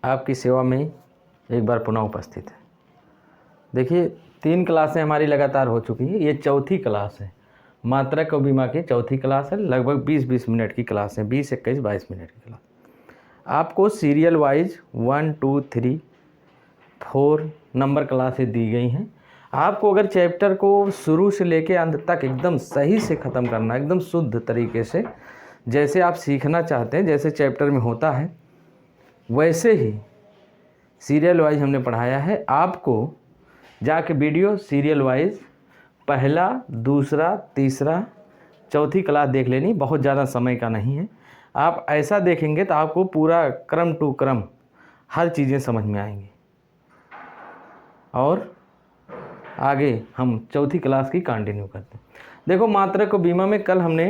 आपकी सेवा में एक बार पुनः उपस्थित है। देखिए 3 क्लासें हमारी लगातार हो चुकी है, ये चौथी क्लास है। मात्रक और बीमा की चौथी क्लास है, लगभग 20-20 मिनट की क्लास है, 20, 21, 22 मिनट की क्लास। आपको सीरियल वाइज 1, 2, 3, 4 नंबर क्लासें दी गई हैं। आपको अगर चैप्टर को शुरू से लेकर अंत तक एकदम सही से ख़त्म करना, एकदम शुद्ध तरीके से जैसे आप सीखना चाहते हैं, जैसे चैप्टर में होता है वैसे ही सीरियल वाइज हमने पढ़ाया है। आपको जाके वीडियो सीरियल वाइज पहला, दूसरा, तीसरा, चौथी क्लास देख लेनी, बहुत ज़्यादा समय का नहीं है। आप ऐसा देखेंगे तो आपको पूरा क्रम टू क्रम हर चीज़ें समझ में आएंगी। और आगे हम चौथी क्लास की कंटिन्यू करते हैं। देखो मात्रक और बीमा में कल हमने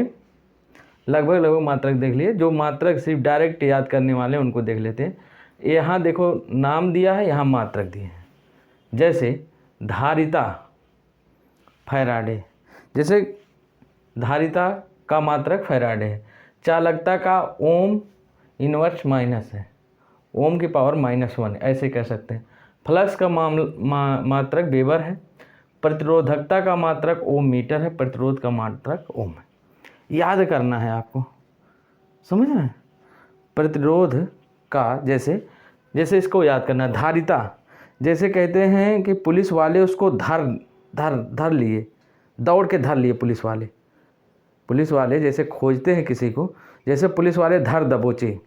लगभग मात्रक देख लिए। जो मात्रक सिर्फ डायरेक्ट याद करने वाले हैं उनको देख लेते हैं। यहाँ देखो नाम दिया है, यहाँ मात्रक दिए हैं। जैसे धारिता फैराडे, जैसे धारिता का मात्रक फैराडे है। चालकता का ओम इनवर्स माइनस है, ओम की पावर -1, ऐसे कह सकते हैं। फ्लक्स का मात्रक वेबर है। प्रतिरोधकता का मात्रक ओम मीटर है। प्रतिरोध का मात्रक ओम है। याद करना है आपको, समझ रहे हैं। प्रतिरोध का जैसे इसको याद करना है। धारिता जैसे कहते हैं कि पुलिस वाले उसको धर लिए, दौड़ के धर लिए। पुलिस वाले जैसे खोजते हैं किसी को, जैसे पुलिस वाले धर दबोचे।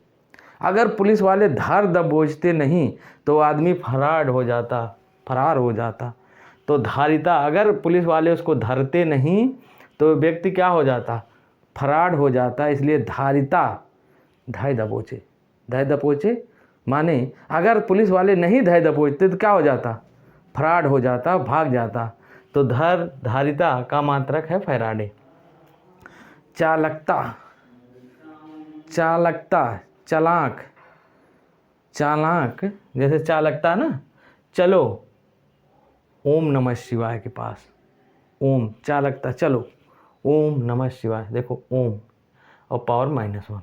अगर पुलिस वाले धर दबोचते नहीं तो आदमी फरार हो जाता। तो धारिता, अगर पुलिस वाले उसको धरते नहीं तो व्यक्ति क्या हो जाता, फरार हो जाता। इसलिए धारिता धय दबोचे माने अगर पुलिस वाले नहीं धय दबोचते तो क्या हो जाता, फरार हो जाता, भाग जाता। तो धारिता का मात्रक है फैराडे। चालकता, चालाक जैसे चालकता ना, चलो ओम नमः शिवाय के पास, ओम चालकता चलो, ओम नमः शिवाय, देखो ओम और पावर -1।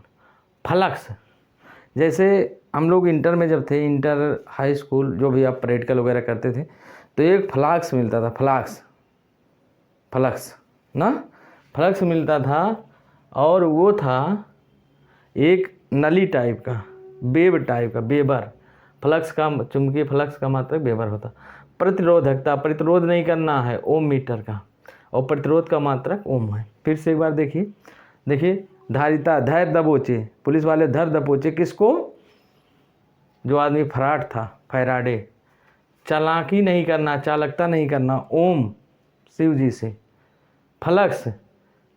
फ्लक्स जैसे हम लोग इंटर में जब थे, इंटर हाई स्कूल जो भी आप प्रैक्टिकल वगैरह करते थे, तो एक फ्लक्स मिलता था, फ्लक्स मिलता था। और वो था एक नली टाइप का, वेब टाइप का, वेबर। फ्लक्स का, चुंबकीय फ्लक्स का मात्रक वेबर होता। प्रतिरोधकता, प्रतिरोध नहीं करना है, ओम मीटर का, और प्रतिरोध का मात्रक ओम है। फिर से एक बार देखिए धारिता धैर्य दबोचे, पुलिस वाले धर दबोचे किसको, जो आदमी फरार था, फैराडे। चालाकी नहीं करना, चालकता नहीं करना, ओम शिव जी से। फ्लक्स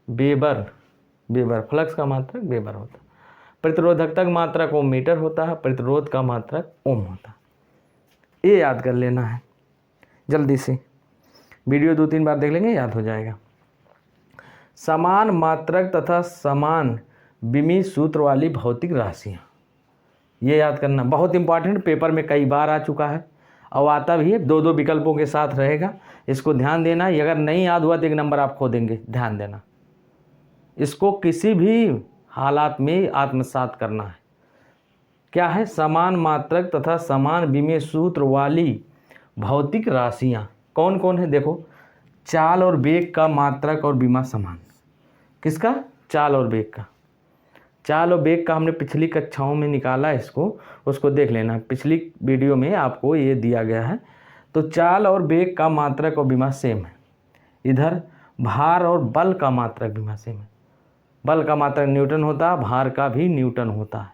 वेबर, फ्लक्स का मात्रक वेबर होता। प्रतिरोधकता का मात्रक ओम मीटर होता है। प्रतिरोध का मात्रक ओम होता है। ये याद कर लेना है जल्दी से, वीडियो 2-3 बार देख लेंगे, याद हो जाएगा। समान मात्रक तथा समान विमी सूत्र वाली भौतिक राशियाँ, ये याद करना बहुत इंपॉर्टेंट, पेपर में कई बार आ चुका है और आता भी है। 2-2 विकल्पों के साथ रहेगा, इसको ध्यान देना। ये अगर नहीं याद हुआ तो 1 नंबर आप खो देंगे, ध्यान देना। इसको किसी भी हालात में आत्मसात करना है। क्या है, समान मात्रक तथा समान विमीय सूत्र वाली भौतिक राशियाँ कौन कौन है। देखो, चाल और वेग का मात्रक और विमा समान। किसका, चाल और वेग का। चाल और वेग का हमने पिछली कक्षाओं में निकाला इसको, उसको देख लेना, पिछली वीडियो में आपको ये दिया गया है। तो चाल और वेग का मात्रक और विमा सेम है। इधर भार और बल का मात्रक विमा सेम है। बल का मात्रक न्यूटन होता है, भार का भी न्यूटन होता है।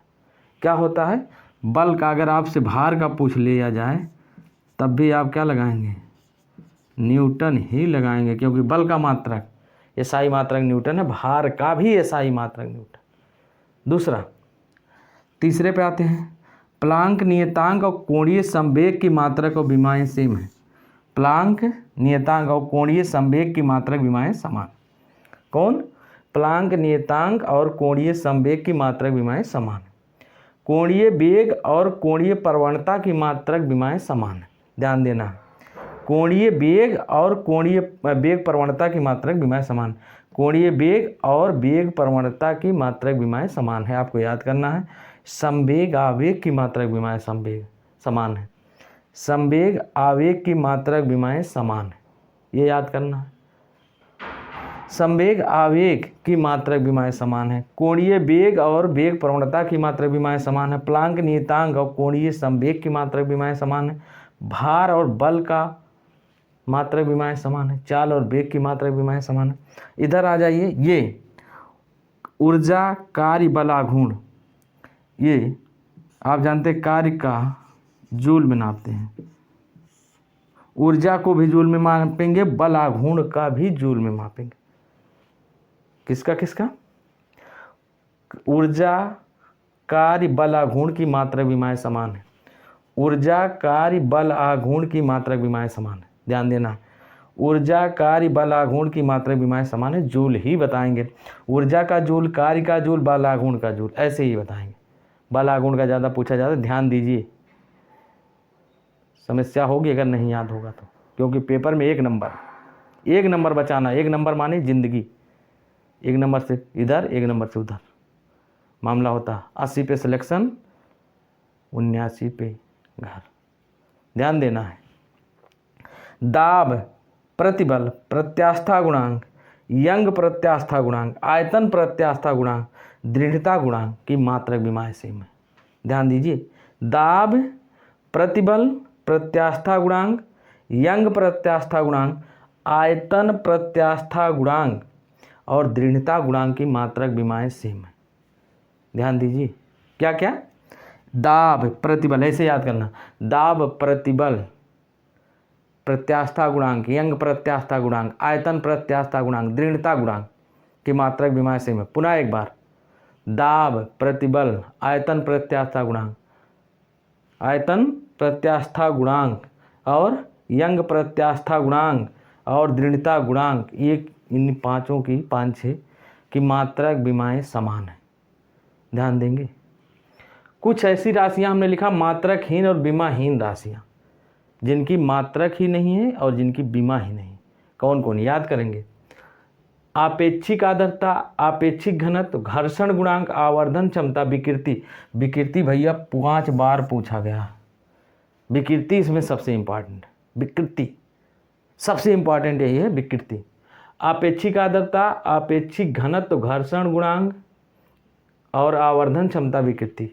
क्या होता है, बल का अगर आपसे भार का पूछ लिया जाए तब भी आप क्या लगाएंगे, न्यूटन ही लगाएंगे, क्योंकि बल का मात्रक एसआई मात्रक न्यूटन है, भार का भी एसआई मात्रक न्यूटन। दूसरा, तीसरे पे आते हैं। प्लांक नियतांक और कोणीय संवेग की मात्रक और विमाएं सेम है। प्लांक नियतांक और कोणीय संवेग की मात्रक विमाएं समान। कौन, प्लांक नियतांक और कोणीय संवेग की मात्रक विमाएं समान। कोणीय वेग और कोणीय प्रवणता की मात्रक विमाएं समान है, ध्यान देना। कोणीय वेग और कोणीय वेग प्रवणता की मात्रक विमाएं समान। कोणीय वेग और वेग प्रवणता की मात्रक विमाएं समान है, आपको याद करना है। संवेग आवेग की मात्रक विमाएं संवेग समान है। संवेग आवेग की मात्रक विमाएं समान है, ये याद करना है। संवेग आवेग की मात्रक विमाएं समान है। कोणीय वेग और वेग प्रवणता की मात्रक विमाएं समान है। प्लांक नियतांक और कोणीय संवेग की मात्रक विमाएं समान है। भार और बल का मात्रक विमाएं समान है। चाल और वेग की मात्रक विमाएं समान है। इधर आ जाइए, ये ऊर्जा कार्य बल आघूर्ण, ये आप जानते हैं कार्य का जूल में नापते हैं। ऊर्जा को भी जूल में मापेंगे, बल आघूर्ण का भी जूल में मापेंगे। किसका किसका? ऊर्जा कार्य बल आघूर्ण की मात्रक विमाएं समान है। ऊर्जा कार्य बल आघूर्ण की मात्रक विमाएं समान है, ध्यान देना। ऊर्जा कार्य बल आघूर्ण की मात्रक विमाएं समान है, जूल ही बताएंगे। ऊर्जा का जूल, कार्य का जूल, बल आघूर्ण का जूल, ऐसे ही बताएंगे। बल आघूर्ण का ज़्यादा पूछा जाता है, ध्यान दीजिए, समस्या होगी अगर नहीं याद होगा तो, क्योंकि पेपर में एक नंबर बचाना। एक नंबर माने जिंदगी, एक नंबर से इधर, एक नंबर से उधर मामला होता। 80 पे सिलेक्शन, 79 पे घर, ध्यान देना है। दाब, प्रतिबल, प्रत्यास्था गुणांक, यंग प्रत्यास्था गुणांक, आयतन प्रत्यास्था गुणांक, दृढ़ता गुणांक की मात्रक विमाएं सेम है, ध्यान दीजिए। दाब, प्रतिबल, प्रत्यास्था गुणांक, यंग प्रत्यास्था गुणांक, आयतन प्रत्यास्था गुणांक और दृढ़ता गुणांक की मात्रक विमाएं सेम है, ध्यान दीजिए। क्या क्या? दाब, प्रतिबल, ऐसे याद करना। दाब, प्रतिबल, प्रत्यास्था गुणांक, यंग प्रत्यास्था गुणांक, आयतन प्रत्यास्था गुणांक, दृढ़ता गुणांक की मात्रक विमाएं सेम है। पुनः एक बार, दाब, प्रतिबल, आयतन प्रत्यास्था गुणांक, आयतन प्रत्यास्था गुणांक और यंग प्रत्यास्था गुणांक और दृढ़ता गुणांक, ये इन पांचों की 5-6 की मात्रक विमाएं समान है, ध्यान देंगे। कुछ ऐसी राशियां हमने लिखा मात्रकहीन और विमाहीन राशियां, जिनकी मात्रक ही नहीं है और जिनकी विमा ही नहीं। कौन कौन याद करेंगे? आपेक्षिक आर्द्रता, आपेक्षिक घनत्व, घर्षण गुणांक, आवर्धन क्षमता, विकृति। विकृति भैया 5 बार पूछा गया, विकृति इसमें सबसे इंपॉर्टेंट। विकृति सबसे इंपॉर्टेंट यही है, विकृति। आपेक्षिक आर्द्रता, आपेक्षिक घनत्व, घर्षण गुणांक और आवर्धन क्षमता, विकृति।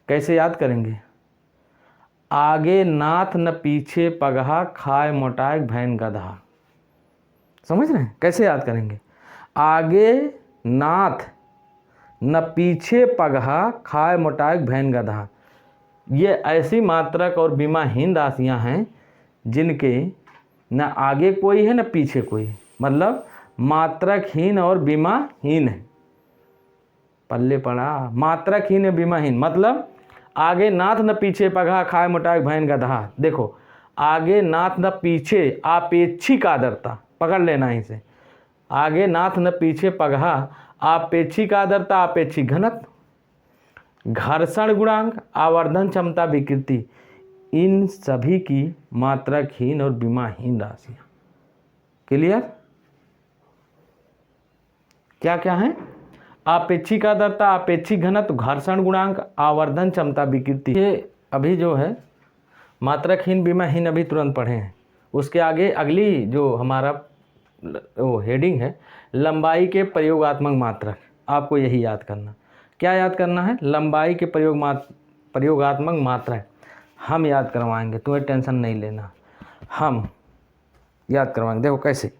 कैसे याद करेंगे? आगे नाथ न पीछे पगहा, खाए मोटाए भैन गधा। समझ रहे हैं? कैसे याद करेंगे? आगे नाथ न पीछे पगहा, खाए मोटाए भैन गधा। ये ऐसी मात्रक और विमाहीन राशियां हैं जिनके न आगे कोई है न पीछे कोई है, मतलब मात्रकहीन और विमाहीन है। पल्ले पड़ा, मात्रकहीन है, विमाहीन, मतलब आगे नाथ न पीछे पगहा, खाए मोटाए भैन गधा। देखो, आगे नाथ न पीछे, आपेक्षिक आर्द्रता, पकड़ लेना इसे। आगे नाथ न पीछे पगहा, आपेक्षिक आर्द्रता, आपेक्षिक घनत्व, घर्षण गुणांक, आवर्धन क्षमता, विकृति। इन सभी की मात्रकहीन और विमाहीन राशियां। क्लियर? क्या क्या है? आपेक्षिक आर्द्रता, आपेक्षिक घनत्व, घर्षण गुणांक, आवर्धन क्षमता, विकृति। ये अभी जो है मात्रकहीन विमाहीन अभी तुरंत पढ़े हैं। उसके आगे अगली जो हमारा वो हेडिंग है, लंबाई के प्रयोगात्मक मात्रक। आपको यही याद करना। क्या याद करना है? लंबाई के प्रयोगात्मक मात्रक हम याद करवाएंगे, तुम्हें टेंशन नहीं लेना, हम याद करवाएंगे। देखो कैसे,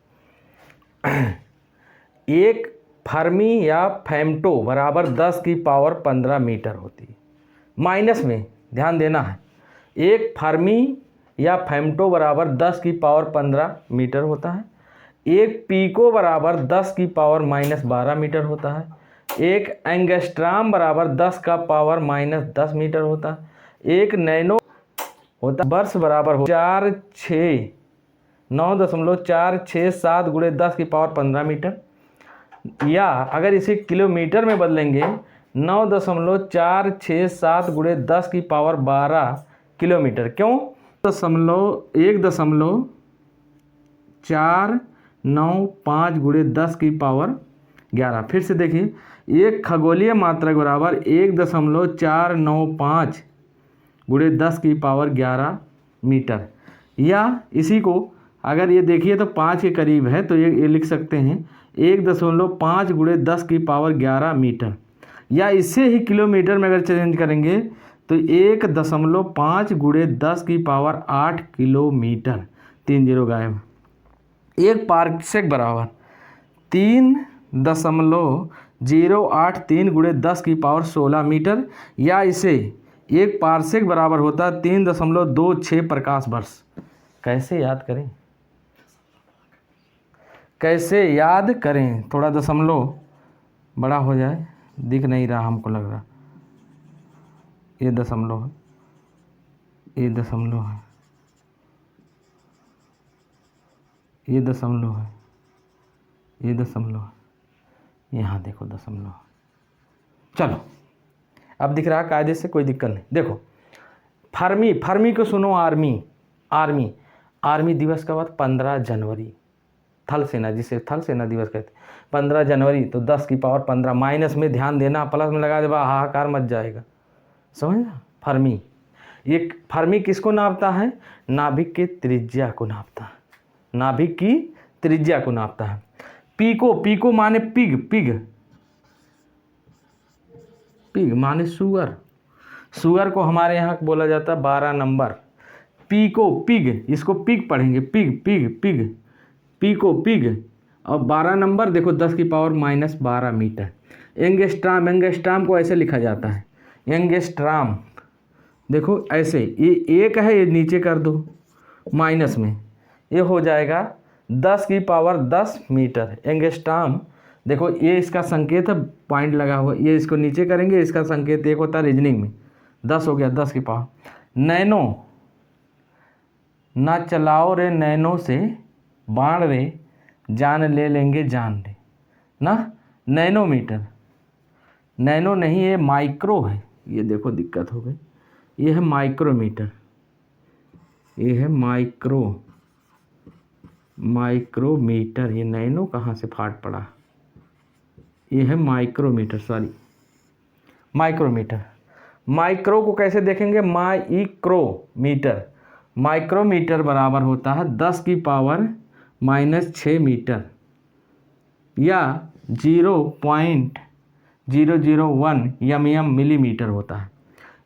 एक फर्मी या फेम्टो बराबर 10 की पावर 15 मीटर होती है। माइनस में ध्यान देना है, एक फर्मी या फेम्टो बराबर 10 की पावर 15 मीटर होता है। एक पीको बराबर 10 की पावर -12 मीटर होता है। एक एंगस्ट्राम बराबर 10 का पावर -10 मीटर होता है। एक नैनो होता वर्ष बराबर हो 9.467 × 10 की पावर 15 मीटर, या अगर इसे किलोमीटर में बदलेंगे 9.467 × 10 की पावर 12 किलोमीटर। क्यों? 1.495 × 10 की पावर 11। फिर से देखिए, एक खगोलीय मात्रक बराबर 1.495 गुणे 10 की पावर 11 मीटर। या इसी को अगर ये देखिए तो 5 के करीब है तो ये लिख सकते हैं 1.5 गुणे 10 की पावर 11 मीटर। या इससे ही किलोमीटर में अगर चेंज करेंगे तो 1.5 गुणे 10 की पावर 8 किलोमीटर। 3 जीरो गायब। एक पारसेक बराबर 3.083 गुणे 10 की पावर 16 मीटर। या इसे एक पारसेक बराबर होता है 3.26 प्रकाश वर्ष। कैसे याद करें, कैसे याद करें? थोड़ा दशमलव बड़ा हो जाए, दिख नहीं रहा हमको लग रहा। ये दशमलव है, ये दशमलव है, ये दशमलव है, ये दशमलव है, यहाँ देखो दशमलव। चलो अब दिख रहा कायदे से, कोई दिक्कत नहीं। देखो फर्मी, फर्मी को सुनो। आर्मी, आर्मी, आर्मी दिवस का बाद 15 जनवरी। थल सेना, जिसे थल सेना दिवस कहते हैं, 15 जनवरी। तो 10 की पावर 15, माइनस में ध्यान देना, प्लस में लगा दे, हाहाकार मच जाएगा। समझना? फर्मी, ये फर्मी किसको नापता है? नाभिक के त्रिज्या को नापता है, नाभिक की त्रिज्या को नापता है। पीको, पीको माने पिग, पिग, पिग माने सुअर। सुअर को हमारे यहाँ बोला जाता है 12 नंबर। पीको, पिग, इसको पिग पढ़ेंगे, pig, pig, pig, pico, pig. और 12 नंबर देखो 10 की पावर -12 मीटर। एंगस्ट्राम, एंगस्ट्राम को ऐसे लिखा जाता है, एंगस्ट्राम। देखो ऐसे, ये एक है, ये नीचे कर दो माइनस में, ये हो जाएगा 10 की पावर 10 मीटर। एंगस्ट्राम देखो, ये इसका संकेत है, पॉइंट लगा हुआ, ये इसको नीचे करेंगे, इसका संकेत एक होता है रीजनिंग में। 10 हो गया 10 की पावर। नैनो, ना चलाओ रे नैनो से बाण रे, जान ले लेंगे जान रे ना। नैनोमीटर, नैनो नहीं, ये माइक्रो है। ये देखो दिक्कत हो गई, ये है माइक्रोमीटर, ये है माइक्रो, माइक्रोमीटर। ये नैनो कहाँ से फाट पड़ा? ये है माइक्रोमीटर, सॉरी माइक्रोमीटर। माइक्रो को कैसे देखेंगे? माइक्रोमीटर, माइक्रोमीटर बराबर होता है 10 की पावर -6 मीटर या 0.001 mm मिलीमीटर होता है।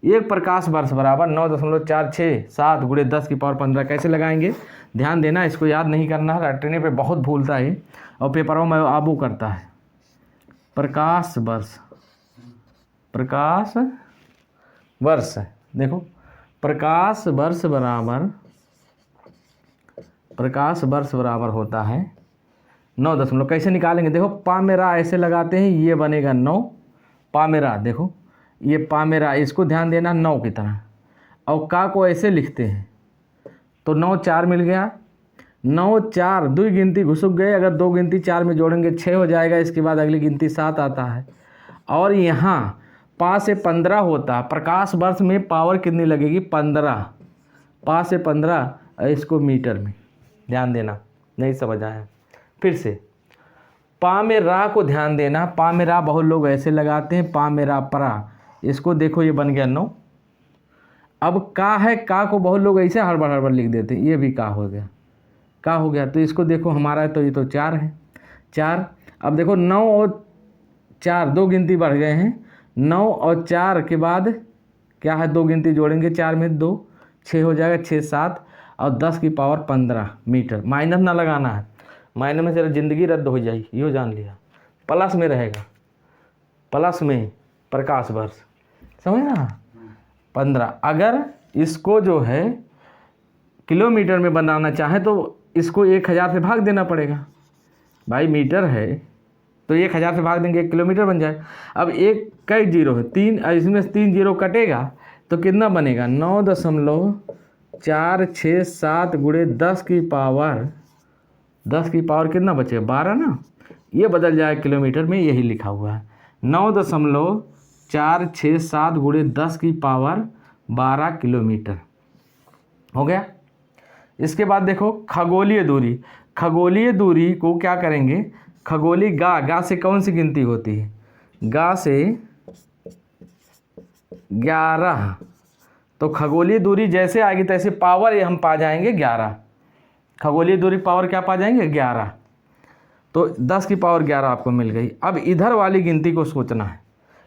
एक प्रकाश वर्ष बराबर 9.467 गुणे 10 की पावर 15। कैसे लगाएंगे? ध्यान देना, इसको याद नहीं करना है, रटने पे बहुत भूलता है और पेपरों में आबू करता है। प्रकाश वर्ष, प्रकाश वर्ष, देखो प्रकाश वर्ष बराबर, प्रकाश वर्ष बराबर होता है 9 कैसे निकालेंगे? देखो पामेरा ऐसे लगाते हैं, ये बनेगा 9 पामेरा। देखो ये पामेरा, इसको ध्यान देना 9 की तरह। और का को ऐसे लिखते हैं तो 9 4 मिल गया, 9 4 2 गिनती घुसुक गए। अगर 2 गिनती 4 में जोड़ेंगे 6 हो जाएगा। इसके बाद अगली गिनती 7 आता है। और यहाँ 5 से 15 होता है। प्रकाश वर्ष में पावर कितनी लगेगी? 15। 5 से 15, इसको मीटर में ध्यान देना, नहीं समझ आया फिर से। पा में रा को ध्यान देना, पा में रा बहुत लोग ऐसे लगाते हैं, पा में रा परा। इसको देखो ये बन गया 9। अब का है, का को बहुत लोग ऐसे हड़बड़ हड़बड़ लिख देते हैं, ये भी का हो गया, का हो गया। तो इसको देखो हमारा तो ये तो 4 है, 4। अब देखो 9 और 4 2 गिनती बढ़ गए हैं। 9 और 4 के बाद क्या है? 2 गिनती जोड़ेंगे 4 में 2, 6 हो जाएगा, 6 7 और 10 की पावर 15 मीटर। माइनस ना लगाना है, माइनस में जरा ज़िंदगी रद्द हो जाएगी, यो जान लिया। प्लस में रहेगा, प्लस में प्रकाश वर्ष, समझ ना? 15। अगर इसको जो है किलोमीटर में बनाना चाहे तो इसको 1000 से भाग देना पड़ेगा। भाई मीटर है तो 1000 से भाग देंगे, 1 किलोमीटर बन जाए। अब एक कई जीरो है, 3, इसमें से 3 जीरो कटेगा तो कितना बनेगा? 9.467 गुणे 10 की पावर, 10 की पावर कितना बचेगा? 12 ना। ये बदल जाए किलोमीटर में, यही लिखा हुआ है 9.467 गुणे 10 की पावर 12 किलोमीटर हो गया। इसके बाद देखो खगोलीय दूरी। खगोलीय दूरी को क्या करेंगे? खगोलीय गा, गा से कौन सी गिनती होती है? गा से 11, तो खगोलीय दूरी जैसे आएगी तैसे पावर ये हम पा जाएंगे 11। खगोलीय दूरी पावर क्या पा जाएंगे 11, तो 10 की पावर 11 आपको मिल गई। अब इधर वाली गिनती को सोचना है।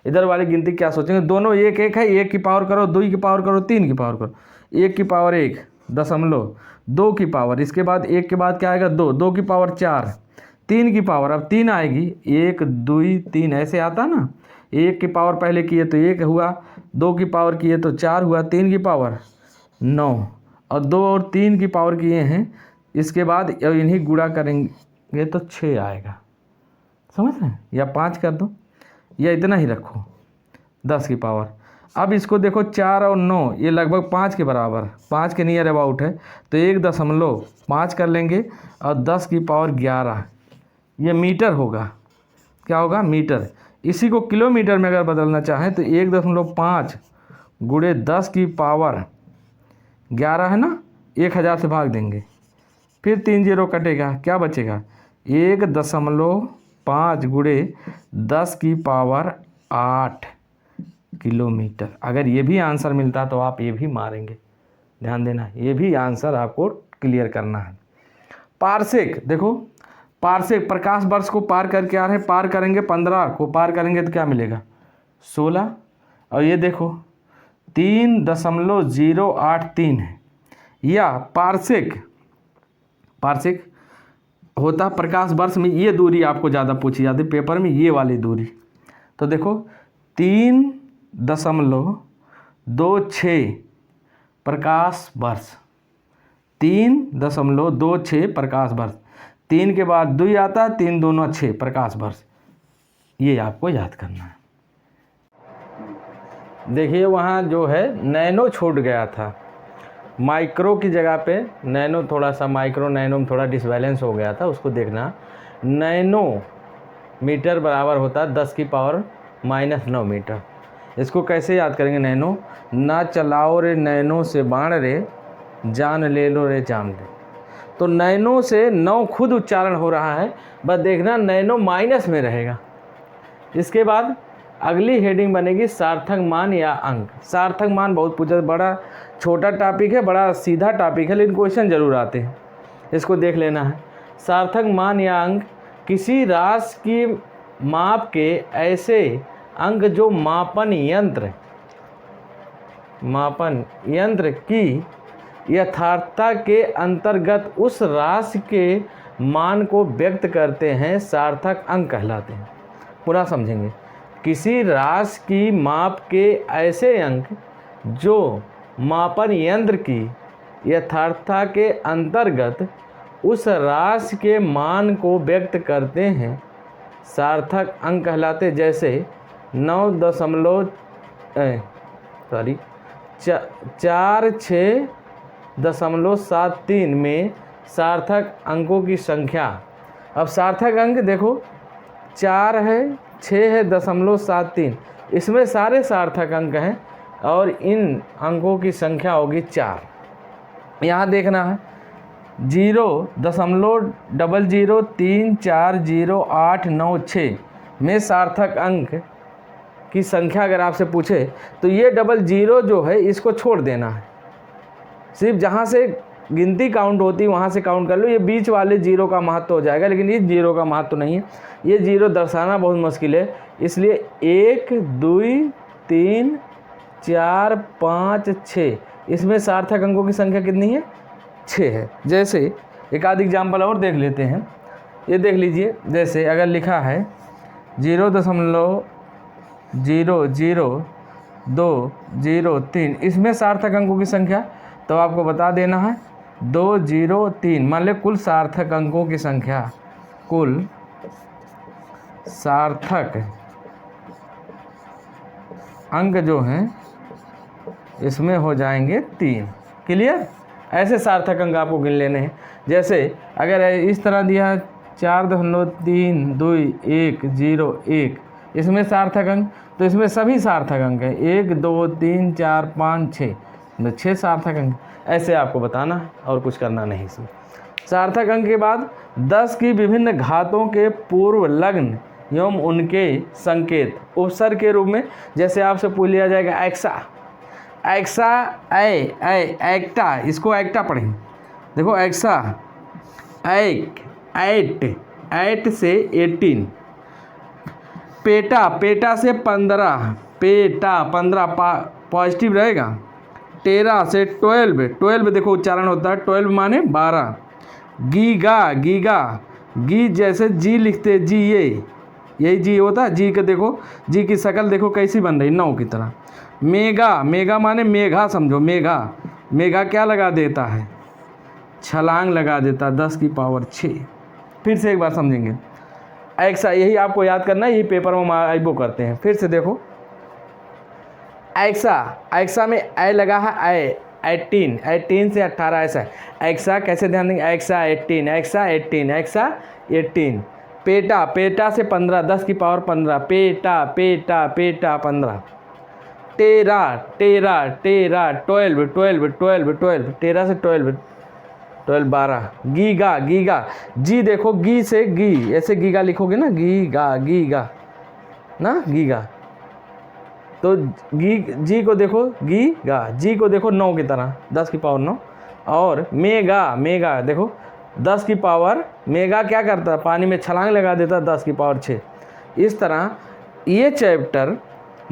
इधर वाली गिनती क्या सोचेंगे, दोनों एक एक है, 1 की पावर करो, 2 की पावर करो, 3 की पावर करो। 1 की पावर 1 दशमलव, 2 की पावर, इसके बाद 1 के बाद क्या आएगा 2, 2 की पावर 4, 3 की पावर, अब 3 आएगी, 1 2 3 ऐसे आता ना। 1 की पावर पहले किए तो 1 हुआ, 2 की पावर किए तो 4 हुआ, 3 की पावर 9, और 2 और 3 की पावर किए हैं, इसके बाद इन्हीं गुणा करेंगे तो 6 आएगा। समझ रहे हैं, या 5 कर दो, या इतना ही रखो 10 की पावर। अब इसको देखो 4 और 9 ये लगभग 5 के बराबर, 5 के नियर अबाउट है, तो 1.5 कर लेंगे, और 10 की पावर 11 ये मीटर होगा। क्या होगा, मीटर। इसी को किलोमीटर में अगर बदलना चाहें तो 1.5 गुणे 10 की पावर 11 है ना, 1000 से भाग देंगे, फिर 3 जीरो कटेगा, क्या बचेगा 1.5 गुणे 10 की पावर 8 किलोमीटर। अगर ये भी आंसर मिलता तो आप ये भी मारेंगे, ध्यान देना, ये भी आंसर आपको क्लियर करना है। पारसेक, देखो पारसेक प्रकाश वर्ष को पार करके आ रहे हैं, पार करेंगे 15 को पार करेंगे तो क्या मिलेगा 16, और ये देखो 3.083 है। या पारसेक, पारसेक होता प्रकाश वर्ष में, ये दूरी आपको ज़्यादा पूछी जाती पेपर में, ये वाली दूरी। तो देखो 3.26 प्रकाश वर्ष, 3.26 प्रकाश वर्ष, 3 के बाद 2 आता है, 3 दूना 6 प्रकाश वर्ष, ये आपको याद करना है। देखिए वहाँ जो है नैनो छूट गया था, माइक्रो की जगह पे नैनो, थोड़ा सा माइक्रो नैनो में थोड़ा डिसबैलेंस हो गया था, उसको देखना। नैनो मीटर बराबर होता है 10 की पावर -9 मीटर। इसको कैसे याद करेंगे, नैनो, ना चलाओ रे नैनो से बाण रे, जान ले लो रे जान ले। तो नैनो से 9 खुद उच्चारण हो रहा है, बस देखना नैनो माइनस में रहेगा। इसके बाद अगली हेडिंग बनेगी सार्थक मान या अंक। सार्थक मान बहुत पूछा, बड़ा छोटा टॉपिक है, बड़ा सीधा टॉपिक है, लेकिन क्वेश्चन जरूर आते हैं, इसको देख लेना है। सार्थक मान या अंक किसी राशि की माप के ऐसे अंक जो मापन यंत्र की यथार्थता के अंतर्गत उस राशि के मान को व्यक्त करते हैं, सार्थक अंक कहलाते हैं। पूरा समझेंगे, किसी राशि की माप के ऐसे अंक जो मापन यंत्र की यथार्थता के अंतर्गत उस राशि के मान को व्यक्त करते हैं, सार्थक अंक कहलाते। जैसे 46.73 में सार्थक अंकों की संख्या। अब सार्थक अंक देखो 4 है, 6 है, 0.73, इसमें सारे सार्थक अंक हैं, और इन अंकों की संख्या होगी 4। यहाँ देखना है 0.00340896 में सार्थक अंक की संख्या अगर आपसे पूछे तो ये 00 जो है इसको छोड़ देना है, सिर्फ जहाँ से गिनती काउंट होती है वहाँ से काउंट कर लो। ये बीच वाले जीरो का महत्व हो जाएगा, लेकिन इस जीरो का महत्व नहीं है, ये जीरो दर्शाना बहुत मुश्किल है, इसलिए 1 2 3 4 5 6 इसमें सार्थक अंकों की संख्या कितनी है 6 है। जैसे एक आध एग्जाम्पल और देख लेते हैं, ये देख लीजिए, जैसे अगर लिखा है 0.00203 इसमें सार्थक अंकों की संख्या, तो आपको बता देना है 203, मान ले कुल सार्थक अंकों की संख्या, कुल सार्थक अंक जो हैं इसमें हो जाएंगे 3। क्लियर, ऐसे सार्थक अंक आपको गिन लेने हैं। जैसे अगर इस तरह दिया 4.322101 इसमें सार्थक अंक, तो इसमें सभी सार्थक अंक हैं, 1 2 3 4 5 6, 6 सार्थक अंक। ऐसे आपको बताना है और कुछ करना नहीं इसमें। सार्थक अंक के बाद 10 की विभिन्न घातों के पूर्व लग्न एवं उनके संकेत उपसर्ग के रूप में, जैसे आपसे पूछ लिया जाएगा एक्सा, एक्सा एक्टा, इसको एक्टा पढ़ें। देखो एक्सा, एट से 18, पेटा, पेटा से 15, पेटा 15 पॉजिटिव रहेगा। टेरा से 12 देखो उच्चारण होता है, 12 माने 12। गीगा, गीगा, गी जैसे जी लिखते, जी यही जी होता है। जी का देखो, जी की शक्ल देखो कैसी बन रही, 9 की तरह। मेगा, मेगा माने मेघा समझो, मेघा, मेघा क्या लगा देता है, छलांग लगा देता, 10 की पावर 6। फिर से एक बार समझेंगे। एक्सा, यही आपको याद करना है, यही पेपर में आईबो करते हैं। फिर से देखो एक्सा, एक्सा में ए लगा है, 18 से 18 ऐसा है। एक्सा कैसे ध्यान देंगे, exa 18, exa 18, exa 18। Peta, peta से 15, 10 की power 15, peta peta peta 15। Tera, tera tera 12, tera से 12 12। गीगा, गीगा, जी देखो, गी से गी, ऐसे गीगा लिखोगे ना, गीगा, गीगा ना, गीगा। तो जी को देखो, गीगा, जी को देखो 9 की तरह, 10 की पावर 9। और मेगा, मेगा देखो 10 की पावर, मेगा क्या करता है, पानी में छलांग लगा देता, 10 की पावर 6। इस तरह ये चैप्टर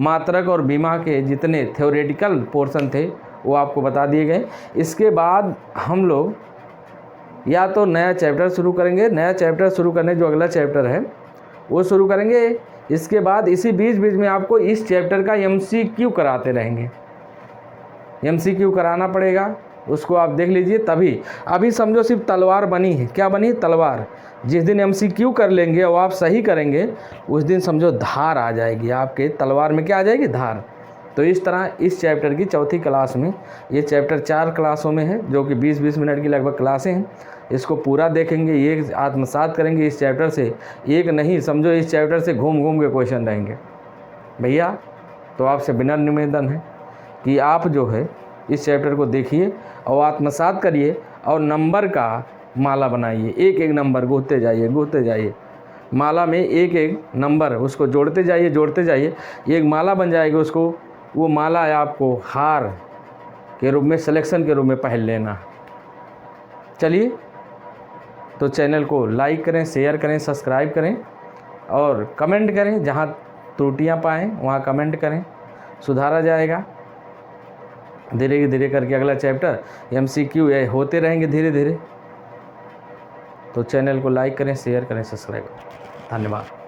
मात्रक और बीमा के जितने थ्योरेटिकल पोर्शन थे वो आपको बता दिए गए। इसके बाद हम लोग या तो नया चैप्टर शुरू करेंगे, नया चैप्टर शुरू करने जो अगला चैप्टर है वो शुरू करेंगे। इसके बाद इसी बीच बीच में आपको इस चैप्टर का MCQ कराते रहेंगे, MCQ कराना पड़ेगा, उसको आप देख लीजिए। तभी अभी समझो सिर्फ तलवार बनी है, क्या बनी, तलवार। जिस दिन MCQ कर लेंगे और आप सही करेंगे उस दिन समझो धार आ जाएगी आपके तलवार में, क्या आ जाएगी, धार। तो इस तरह इस चैप्टर की चौथी क्लास में, ये चैप्टर 4 क्लासों में है जो कि 20-20 मिनट की लगभग क्लासें हैं। इसको पूरा देखेंगे, ये आत्मसात करेंगे इस चैप्टर से, एक नहीं समझो इस चैप्टर से घूम घूम के क्वेश्चन रहेंगे भैया। तो आपसे विनम्र निवेदन है कि आप जो है इस चैप्टर को देखिए और आत्मसात करिए और नंबर का माला बनाइए, एक एक नंबर गूंथते जाइए, माला में एक एक नंबर उसको जोड़ते जाइए, एक माला बन जाएगी। उसको वो माला आपको हार के रूप में, सिलेक्शन के रूप में पहन लेना। चलिए, तो चैनल को लाइक करें, शेयर करें, सब्सक्राइब करें और कमेंट करें, जहाँ त्रुटियां पाएँ वहाँ कमेंट करें, सुधारा जाएगा। धीरे धीरे करके अगला चैप्टर MCQ होते रहेंगे धीरे धीरे। तो चैनल को लाइक करें, शेयर करें, सब्सक्राइब करें। धन्यवाद।